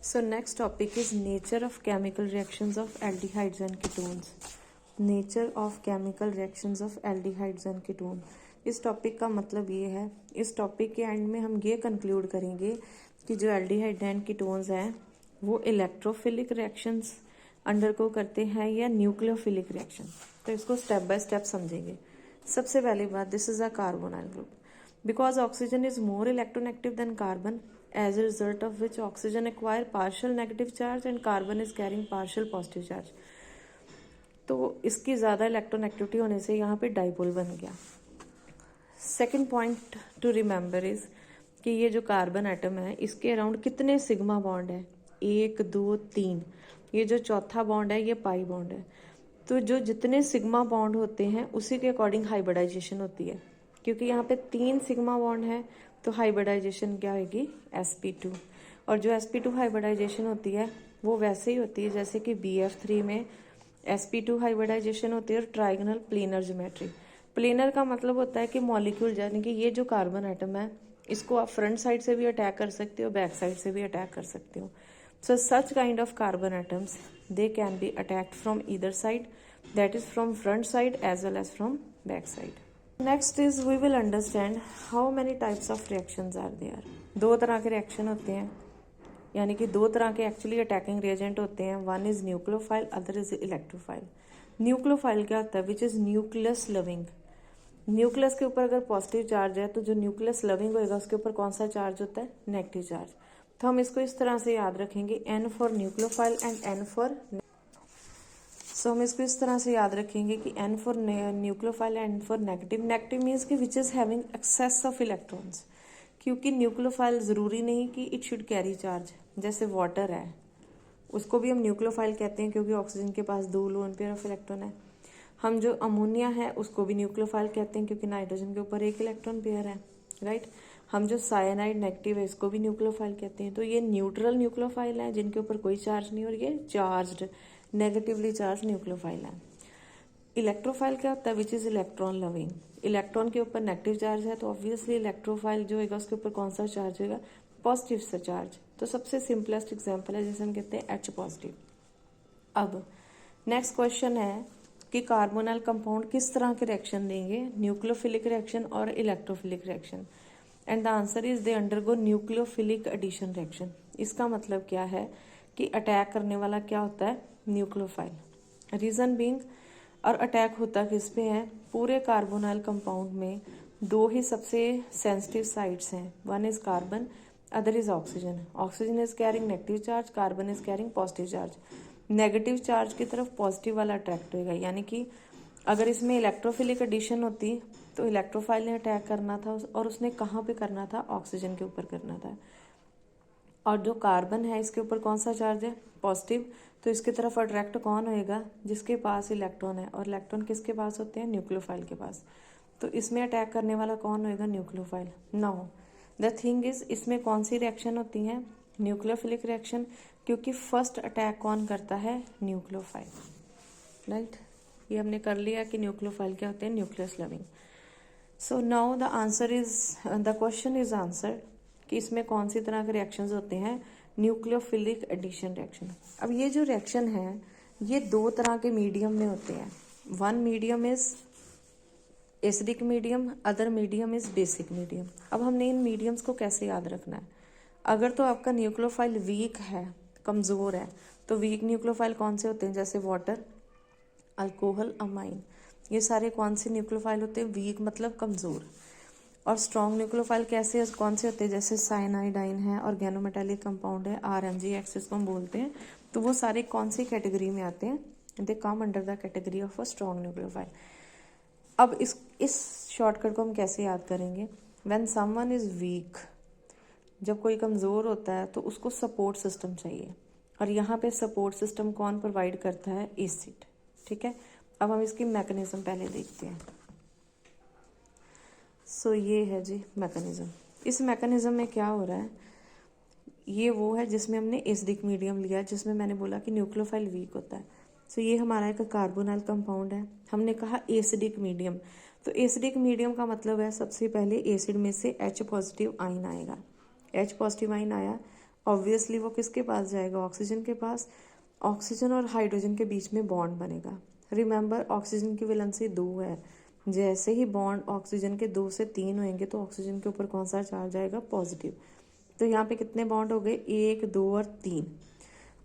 So next topic is nature of chemical reactions of aldehydes and ketones. Nature of chemical reactions of aldehydes and ketone. इस topic का मतलब ये है, इस topic के and में हम ये कंक्लूड करेंगे कि जो एल्डिहाइड एंड कीटोन्स हैं वो इलेक्ट्रोफिलिक रिएक्शंस अंडरगो करते हैं या न्यूक्लियोफिलिक रिएक्शन। तो इसको स्टेप बाय स्टेप समझेंगे। सबसे पहली बात, this is a carbonyl group because oxygen is more electronegative than carbon, as a result of which oxygen acquire partial negative charge and carbon is carrying partial positive charge। तो इसकी ज़्यादा electronegativity होने से यहाँ पे डाइपोल बन गया। Second point two remember is कि ये जो कार्बन एटम है इसके अराउंड कितने सिग्मा बॉन्ड है, 1 2 3। ये जो चौथा बॉन्ड है ये पाई बॉन्ड है। तो जो जितने सिग्मा बॉन्ड होते हैं उसी के अकॉर्डिंग हाइब्रिडाइजेशन होती है। क्योंकि यहाँ पे 3 सिग्मा बॉन्ड है तो हाइब्रिडाइजेशन क्या होगी, sp2। और जो sp2 हाइब्रिडाइजेशन होती है वो वैसे ही होती है जैसे कि bf3 में sp2 हाइब्रिडाइजेशन होती है और ट्राइगोनल प्लेनर ज्योमेट्री। प्लेनर का मतलब होता है कि मॉलिक्यूल, यानी कि ये जो कार्बन एटम है इसको आप फ्रंट साइड से भी अटैक कर सकते हो, बैक साइड से भी अटैक कर सकते हो। So such kind of carbon atoms they can be attacked from either side, that is from front side as well as from back side. Next is we will understand how many types of reactions are there. 2 तरह के reaction होते हैं, यानी कि 2 तरह के actually attacking reagent होते हैं। One is nucleophile, other is electrophile. Nucleophile क्या होता है, which is nucleus loving. Nucleus के ऊपर अगर पॉजिटिव चार्ज है तो जो न्यूक्लियस लविंग होएगा उसके ऊपर कौन सा चार्ज होता है, नेगेटिव चार्ज। तो हम इसको इस तरह से याद रखेंगे, N for nucleophile and N for. So हम इसको इस तरह से याद रखेंगे कि N for nucleophile and for negative. Negative means कि which is having excess of electrons, क्योंकि न्यूक्लियोफाइल जरूरी नहीं कि इट शुड कैरी चार्ज। जैसे वाटर है उसको भी हम न्यूक्लियोफाइल कहते हैं क्योंकि ऑक्सीजन के पास 2 लोन पेयर ऑफ इलेक्ट्रॉन है। हम जो अमोनिया है उसको भी न्यूक्लियोफाइल कहते हैं क्योंकि नाइट्रोजन के ऊपर 1 इलेक्ट्रॉन पेयर है, राइट। हम जो साइनाइड नेगेटिव है इसको भी न्यूक्लियोफाइल कहते हैं। तो ये न्यूट्रल न्यूक्लियोफाइल है जिनके ऊपर कोई चार्ज नहीं, और ये चार्ज्ड नेगेटिवली चार्ज न्यूक्लियोफाइल है। इलेक्ट्रोफाइल क्या होता है, which is electron loving. Electron के ऊपर नेगेटिव चार्ज है तो ऑब्वियसली इलेक्ट्रोफाइल जो होगा उसके ऊपर कौन सा चार्ज होगा, पॉजिटिव सा चार्ज। तो सबसे सिंपलेस्ट एग्जांपल है जिसे हम कहते हैं H पॉजिटिव। अब नेक्स्ट क्वेश्चन है कि कार्बोनाइल कंपाउंड किस तरह के रिएक्शन देंगे, न्यूक्लियोफिलिक रिएक्शन और electrophilic reaction. And the answer is they undergo nucleophilic addition reaction. इसका मतलब क्या है कि अटैक करने वाला क्या होता है, न्यूक्लियोफाइल। रीजन बीइंग, और अटैक होता किस पे है, पूरे कार्बोनाइल कंपाउंड में 2 ही सबसे सेंसिटिव साइड्स हैं, one is carbon, other is oxygen. Oxygen is carrying negative charge, carbon is carrying positive charge. Negative charge की तरफ पॉजिटिव वाला अट्रैक्ट होगा, यानी कि अगर इसमें इलेक्ट्रोफिलिक एडिशन होती तो इलेक्ट्रोफाइल ने अटैक करना था और उसने कहाँ पे करना था, ऑक्सीजन के ऊपर करना था। और जो कार्बन है इसके ऊपर कौन सा चार्ज है, पॉजिटिव। तो इसकी तरफ अट्रैक्ट कौन होएगा, जिसके पास इलेक्ट्रॉन है, और इलेक्ट्रॉन किसके पास होते हैं, न्यूक्लियोफाइल के पास। तो इसमें अटैक करने वाला कौन होएगा, nucleophile. Now the thing is, इसमें कौन सी रिएक्शन होती है, न्यूक्लियोफिलिक रिएक्शन, क्योंकि फर्स्ट अटैक कौन करता है, न्यूक्लियोफाइल, राइट। ये हमने कर लिया कि न्यूक्लियोफाइल क्या होते हैं, nucleus loving. So now the answer is, the question is answer कि इसमें कौन सी तरह के रिएक्शंस होते हैं, न्यूक्लियोफिलिक एडिशन रिएक्शन। अब ये जो रिएक्शन है ये 2 तरह के मीडियम में होते हैं। One medium is acidic medium, other medium is basic medium. अब हमने इन मीडियम्स को कैसे याद रखना है, अगर तो आपका न्यूक्लियोफाइल वीक है, कमजोर है, तो वीक न्यूक्लियोफाइल कौन से होते हैं, जैसे वाटर, अल्कोहल, अमाइन। ये सारे कौन से न्यूक्लियोफाइल होते हैं, वीक मतलब कमजोर। और स्ट्रॉन्ग न्यूक्लियोफाइल कैसे, कौन से होते हैं, जैसे साइनाइडाइन है, ऑर्गेनोमेटालिक कंपाउंड है, RMgX इसको हम बोलते हैं। तो वो सारे कौन सी कैटेगरी में आते हैं, they come under the category of a strong nucleophile. अब इस शॉर्टकट को हम कैसे याद करेंगे, व्हेन समवन इज वीक, जब कोई कमजोर होता है तो उसको सपोर्ट सिस्टम चाहिए, और यहाँ पे सपोर्ट सिस्टम कौन प्रोवाइड करता है, एसिड, ठीक है। अब हम इसकी मैकेनिज्म पहले देखते हैं। सो ये है जी मैकेनिज्म। इस मैकेनिज्म में क्या हो रहा है, ये वो है जिसमें हमने एसिडिक मीडियम लिया, जिसमें मैंने बोला कि न्यूक्लियोफाइल वीक होता है। सो ये हमारा एक कार्बोनाइल कंपाउंड है, हमने कहा एसिडिक मीडियम। तो एसिडिक मीडियम का मतलब है सबसे पहले एसिड में से H पॉजिटिव आयन आएगा। H पॉजिटिव आयन आया, ऑब्वियसली वो किसके पास जाएगा, ऑक्सीजन के पास। ऑक्सीजन और हाइड्रोजन के बीच में बॉन्ड बनेगा। रिमेंबर ऑक्सीजन की वैलेंसी 2 है। जैसे ही बॉन्ड ऑक्सीजन के 2 से 3 होंगे तो ऑक्सीजन के ऊपर कौन सा चार्ज आएगा, पॉजिटिव। तो यहाँ पे कितने बॉन्ड हो गए, 1, 2 और 3।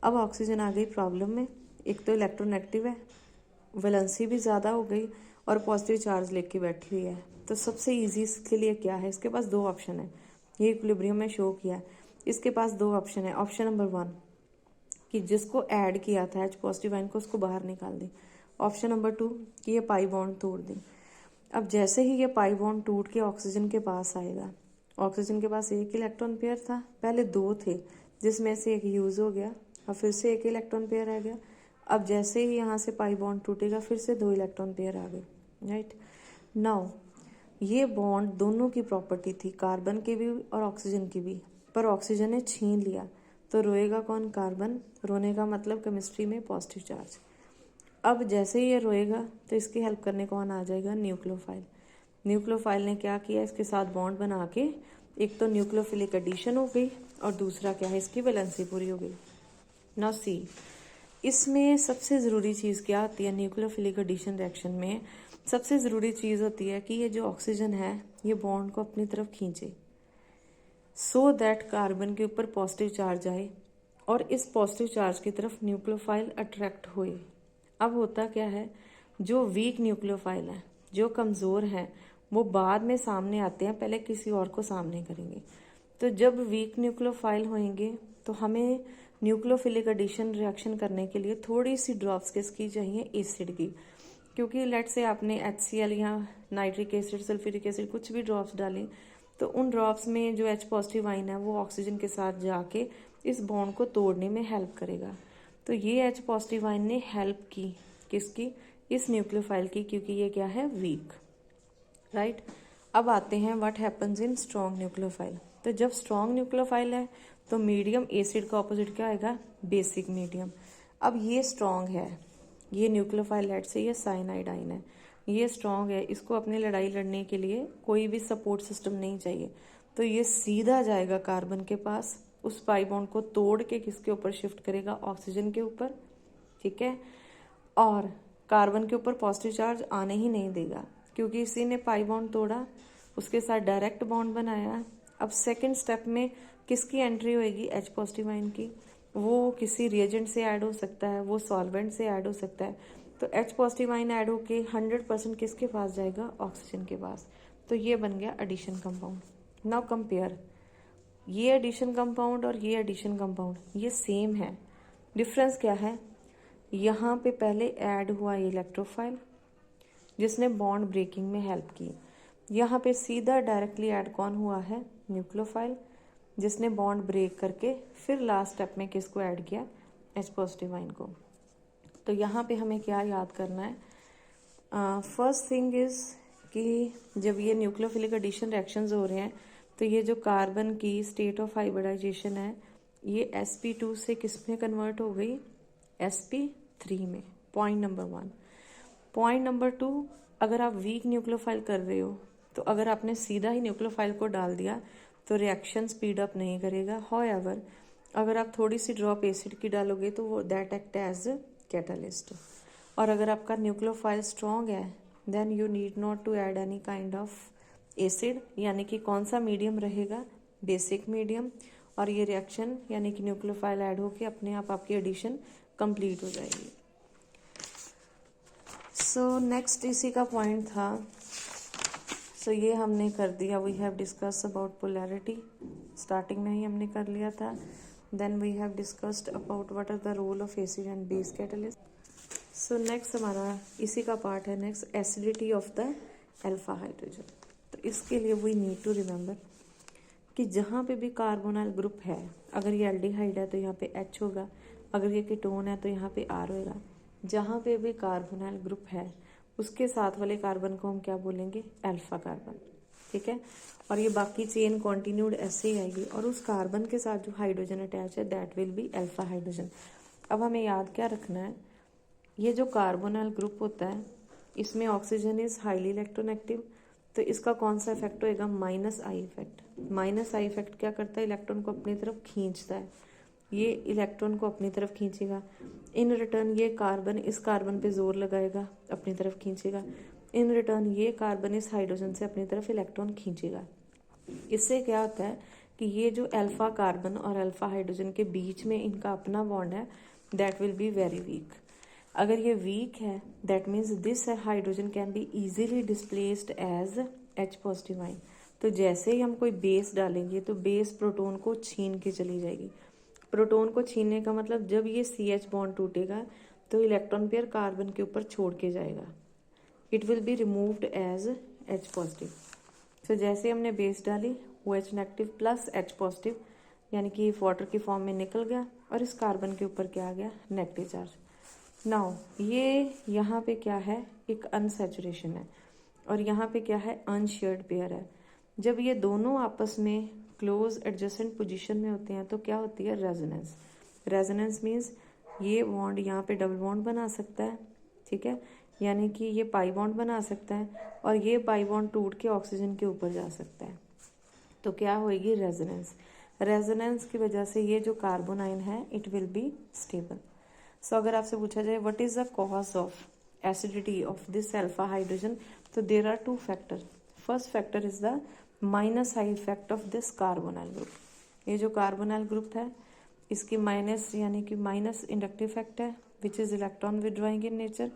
अब ऑक्सीजन आ गई प्रॉब्लम में। एक तो इलेक्ट्रोनेगेटिव है, वैलेंसी भी ज़्यादा हो गई और पॉजिटिव चार्ज लेके बैठी हुई है। तो सबसे ईजी इसके लिए क्या है, इसके पास 2 ऑप्शन है। ये इक्विलिब्रियम में शो किया है। इसके पास 2 ऑप्शन है। ऑप्शन नंबर 1 कि जिसको ऐड किया था H पॉजिटिव आयन को उसको बाहर निकाल दें। ऑप्शन नंबर 2 कि ये पाई बॉन्ड तोड़ दें। अब जैसे ही ये पाई बॉन्ड टूट के ऑक्सीजन के पास आएगा, ऑक्सीजन के पास 1 इलेक्ट्रॉन पेयर था, पहले 2 थे जिसमें से एक यूज हो गया और फिर से 1 इलेक्ट्रॉन पेयर आ गया। अब जैसे ही यहाँ से पाई बॉन्ड टूटेगा फिर से 2 इलेक्ट्रॉन पेयर आ गए, राइट। नाउ ये बॉन्ड दोनों की प्रॉपर्टी थी, कार्बन की भी और ऑक्सीजन की भी, पर ऑक्सीजन ने छीन लिया। तो रोएगा कौन, कार्बन। रोने का मतलब केमिस्ट्री में पॉजिटिव चार्ज। अब जैसे ही ये रोएगा तो इसकी हेल्प करने कौन आ जाएगा, न्यूक्लियोफाइल। न्यूक्लियोफाइल ने क्या किया, इसके साथ बॉन्ड बना के एक तो न्यूक्लियोफिलिक एडिशन हो गई और दूसरा क्या है, इसकी वैलेंसी पूरी हो गई। नाउ सी, इसमें सबसे ज़रूरी चीज़ क्या होती है, न्यूक्लियोफिलिक एडिशन रिएक्शन में सबसे ज़रूरी चीज़ होती है कि ये जो ऑक्सीजन है ये बॉन्ड को अपनी तरफ खींचे, सो दैट कार्बन के ऊपर पॉजिटिव चार्ज आए और इस पॉजिटिव चार्ज की तरफ न्यूक्लियोफाइल अट्रैक्ट होए। अब होता क्या है, जो वीक न्यूक्लियोफाइल है, जो कमज़ोर है, वो बाद में सामने आते हैं, पहले किसी और को सामने करेंगे। तो जब वीक न्यूक्लियोफाइल होंगे तो हमें न्यूक्लियोफिलिक एडिशन रिएक्शन करने के लिए थोड़ी सी ड्रॉप्स किसकी चाहिए, एसिड की। क्योंकि लेट से आपने HCl या नाइट्रिक एसिड, सल्फ्यूरिक एसिड कुछ भी ड्रॉप्स डालें तो उन ड्रॉप्स में जो H पॉजिटिव आयन है वो ऑक्सीजन के साथ जाके इस बॉन्ड को तोड़ने में हेल्प करेगा। तो ये H पॉजिटिव आयन ने हेल्प की किसकी, इस न्यूक्लियोफाइल की, क्योंकि ये क्या है, वीक, राइट। अब आते हैं what happens in strong nucleophile. तो जब स्ट्रॉन्ग न्यूक्लियोफाइल है तो मीडियम एसिड का ऑपोजिट क्या आएगा, बेसिक मीडियम। अब ये स्ट्रॉन्ग है, ये न्यूक्लियोफाइल लेट से ये साइनाइड आयन है, ये स्ट्रॉन्ग है, इसको अपनी लड़ाई लड़ने के लिए कोई भी सपोर्ट सिस्टम नहीं चाहिए। तो ये सीधा जाएगा कार्बन के पास, उस पाई बॉन्ड को तोड़ के किसके ऊपर शिफ्ट करेगा, ऑक्सीजन के ऊपर, ठीक है। और कार्बन के ऊपर पॉजिटिव चार्ज आने ही नहीं देगा क्योंकि इसी ने पाई बॉन्ड तोड़ा, उसके साथ डायरेक्ट बॉन्ड बनाया। अब सेकेंड स्टेप में किसकी एंट्री होएगी, H पॉजिटिव आयन की। वो किसी रिएजेंट से ऐड हो सकता है, वो सॉल्वेंट से ऐड हो सकता है। तो H पॉजिटिव आयन ऐड होके 100% किसके पास जाएगा, ऑक्सीजन के पास। तो ये बन गया एडिशन कंपाउंड। नाउ कंपेयर, ये एडिशन कंपाउंड और ये एडिशन कंपाउंड ये सेम है। डिफरेंस क्या है, यहाँ पे पहले ऐड हुआ इलेक्ट्रोफाइल जिसने बॉन्ड ब्रेकिंग में हेल्प की। यहाँ पे सीधा डायरेक्टली ऐड कौन हुआ है, न्यूक्लियोफाइल, जिसने बॉन्ड ब्रेक करके फिर लास्ट स्टेप में किसको ऐड किया, H पॉजिटिव आयन को। तो यहाँ पे हमें क्या याद करना है, फर्स्ट थिंग इज कि जब ये न्यूक्लियोफिलिक एडिशन रिएक्शंस हो रहे हैं तो ये जो कार्बन की स्टेट ऑफ हाइब्रिडाइजेशन है ये sp2 से किस में कन्वर्ट हो गई, sp3 में। Point number 1। पॉइंट नंबर 2, अगर आप वीक न्यूक्लियोफाइल कर रहे हो तो अगर आपने सीधा ही न्यूक्लियोफाइल को डाल दिया तो रिएक्शन स्पीड अप नहीं करेगा। हाउएवर अगर आप थोड़ी सी ड्रॉप एसिड की डालोगे तो वो दैट एक्ट एज कैटलिस्ट। और अगर आपका न्यूक्लियोफाइल स्ट्रॉन्ग है then you need not to add any kind of acid, यानी कि कौन सा मीडियम रहेगा, बेसिक मीडियम। और ये रिएक्शन यानी कि न्यूक्लियोफाइल ऐड होके अपने आप आपकी एडिशन कंप्लीट हो जाएगी। सो नेक्स्ट इसी का पॉइंट था। सो ये हमने कर दिया, we have discuss about polarity, starting में ही हमने कर लिया था। Then we have discussed about what are the role of acid and base catalyst. So next हमारा इसी का पार्ट है next, acidity of the alpha hydrogen. तो इसके लिए वी नीड टू रिमेंबर कि जहाँ पे भी कार्बोनाइल ग्रुप है, अगर ये एल्डिहाइड है तो यहाँ पे H होगा, अगर ये कीटोन है तो यहाँ पे R होगा। जहाँ पे भी कार्बोनाइल ग्रुप है उसके साथ वाले कार्बन को हम क्या बोलेंगे, अल्फा कार्बन, ठीक है। और ये बाकी चेन कॉन्टिन्यूड ऐसे ही आएगी और उस कार्बन के साथ जो हाइड्रोजन अटैच है that will be alpha hydrogen. अब हमें याद क्या रखना है, ये जो कार्बोनाइल ग्रुप होता है इसमें ऑक्सीजन इज हाईली इलेक्ट्रोनेगेटिव, तो इसका कौन सा इफेक्ट होएगा, -I effect. Minus I effect क्या करता है, इलेक्ट्रॉन को अपनी तरफ खींचता है, ये इलेक्ट्रॉन को अपनी तरफ खींचेगा। इन रिटर्न ये कार्बन इस कार्बन पे जोर लगाएगा, अपनी तरफ खींचेगा। इन रिटर्न ये कार्बन इस हाइड्रोजन से अपनी तरफ इलेक्ट्रॉन खींचेगा। इससे क्या होता है कि ये जो अल्फा कार्बन और अल्फा हाइड्रोजन के बीच में इनका अपना बॉन्ड है, that will be very weak. अगर ये वीक है, that means this hydrogen can be easily displaced as H positive ion. तो जैसे ही हम कोई बेस डालेंगे तो बेस प्रोटोन को छीन के चली जाएगी। प्रोटोन को छीनने का मतलब जब ये CH बॉन्ड टूटेगा तो इलेक्ट्रॉन पेयर कार्बन के ऊपर छोड़ के जाएगा, it will be removed as H positive. तो जैसे हमने बेस डाली OH negative plus H positive, यानी कि वाटर की फॉर्म में निकल गया और इस कार्बन के ऊपर क्या आ गया, नेगेटिव चार्ज। नाउ ये यहाँ पे क्या है, एक अनसैचुरेशन है और यहाँ पे क्या है, अनशेयर्ड पेयर है। जब ये दोनों आपस में क्लोज एडजेसेंट पोजीशन में होते हैं तो क्या होती है, रेजोनेंस। रेजोनेंस मीन्स ये बॉन्ड यहाँ पे डबल बॉन्ड बना सकता है, ठीक है, यानी कि ये पाई बॉन्ड बना सकता है और ये पाई बॉन्ड टूट के ऑक्सीजन के ऊपर जा सकता है। तो क्या होगी, रेजोनेंस। रेजोनेंस की वजह से ये जो कार्बन आयन है it will be stable. So अगर आपसे पूछा जाए what is the cause of acidity of this alpha hydrogen, तो there are two factor. First factor is the minus I effect of this carbonyl group. ये जो carbonyl group है इसकी minus यानी कि माइनस इंडक्टिव इफेक्ट है which is electron withdrawing in nature.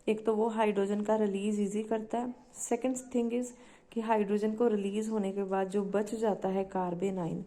एक तो वो हाइड्रोजन का रिलीज इजी करता है। सेकेंड थिंग इज कि हाइड्रोजन को रिलीज होने के बाद जो बच जाता है carbon ion,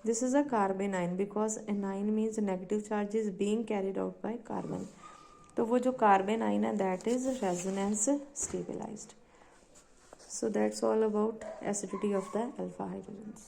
this is a carbon ion because anion means negative charge is being carried out by carbon. तो वो जो कार्बन आइन है that is resonance stabilised. So that's all about acidity of the alpha hydrogens.